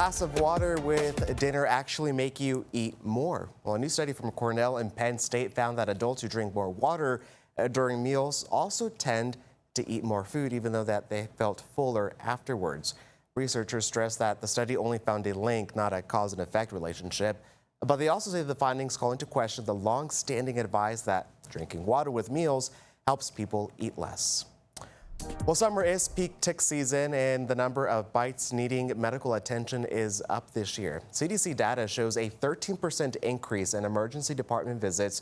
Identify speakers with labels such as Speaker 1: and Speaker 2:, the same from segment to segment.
Speaker 1: Glass of water with dinner actually make you eat more? Well, a new study from Cornell and Penn State found that adults who drink more water during meals also tend to eat more food, even though that they felt fuller afterwards. Researchers stress that the study only found a link, not a cause and effect relationship. But they also say the findings call into question the long-standing advice that drinking water with meals helps people eat less. Well, summer is peak tick season, and the number of bites needing medical attention is up this year. CDC data shows a 13% increase in emergency department visits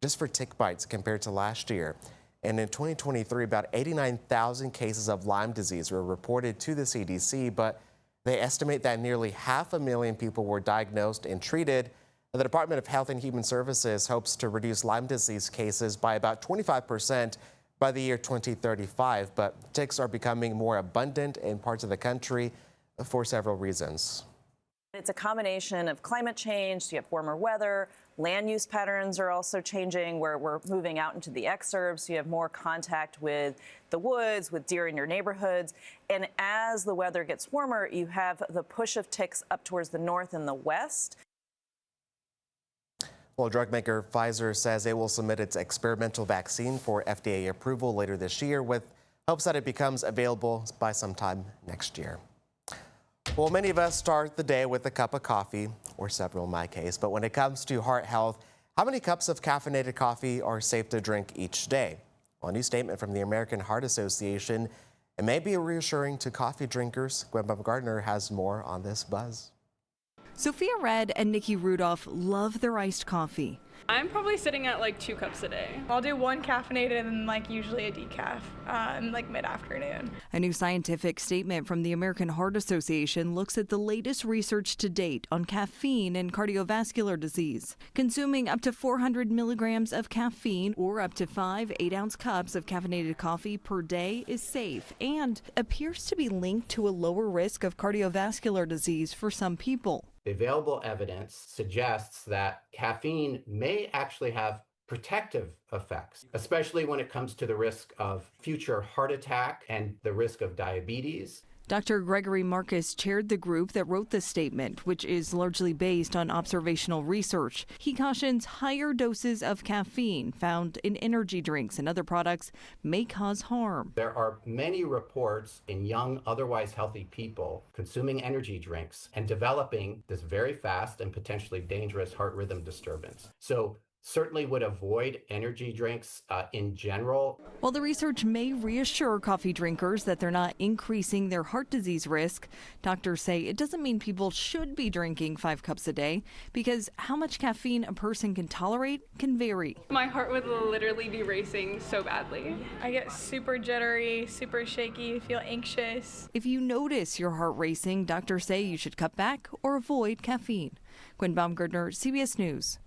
Speaker 1: just for tick bites compared to last year. And in 2023, about 89,000 cases of Lyme disease were reported to the CDC, but they estimate that nearly 500,000 people were diagnosed and treated. The Department of Health and Human Services hopes to reduce Lyme disease cases by about 25% by the year 2035, but ticks are becoming more abundant in parts of the country for several reasons.
Speaker 2: It's a combination of climate change, you have warmer weather, land use patterns are also changing where we're moving out into the exurbs, so you have more contact with the woods, with deer in your neighborhoods. And as the weather gets warmer, you have the push of ticks up towards the north and the west.
Speaker 1: Well, drug maker Pfizer says it will submit its experimental vaccine for FDA approval later this year with hopes that it becomes available by sometime next year. Well, many of us start the day with a cup of coffee, or several in my case, but when it comes to heart health, how many cups of caffeinated coffee are safe to drink each day? Well, a new statement from the American Heart Association, it may be reassuring to coffee drinkers. Gwen Baumgartner has more on this buzz.
Speaker 3: Sophia Red and Nikki Rudolph love their iced coffee.
Speaker 4: I'm probably sitting at like 2 cups a day.
Speaker 5: I'll do one caffeinated and then usually a decaf in mid-afternoon.
Speaker 3: A new scientific statement from the American Heart Association looks at the latest research to date on caffeine and cardiovascular disease. Consuming up to 400 milligrams of caffeine or up to 5 8-ounce cups of caffeinated coffee per day is safe and appears to be linked to a lower risk of cardiovascular disease for some people.
Speaker 6: The available evidence suggests that caffeine may actually have protective effects, especially when it comes to the risk of future heart attack and the risk of diabetes.
Speaker 3: Dr. Gregory Marcus chaired the group that wrote the statement, which is largely based on observational research. He cautions higher doses of caffeine found in energy drinks and other products may cause harm.
Speaker 6: There are many reports in young, otherwise healthy people consuming energy drinks and developing this very fast and potentially dangerous heart rhythm disturbance. So certainly would avoid energy drinks in general.
Speaker 3: While the research may reassure coffee drinkers that they're not increasing their heart disease risk, doctors say it doesn't mean people should be drinking 5 cups a day because how much caffeine a person can tolerate can vary.
Speaker 4: My heart would literally be racing so badly.
Speaker 5: I get super jittery, super shaky, feel anxious.
Speaker 3: If you notice your heart racing, doctors say you should cut back or avoid caffeine. Gwen Baumgartner, CBS News.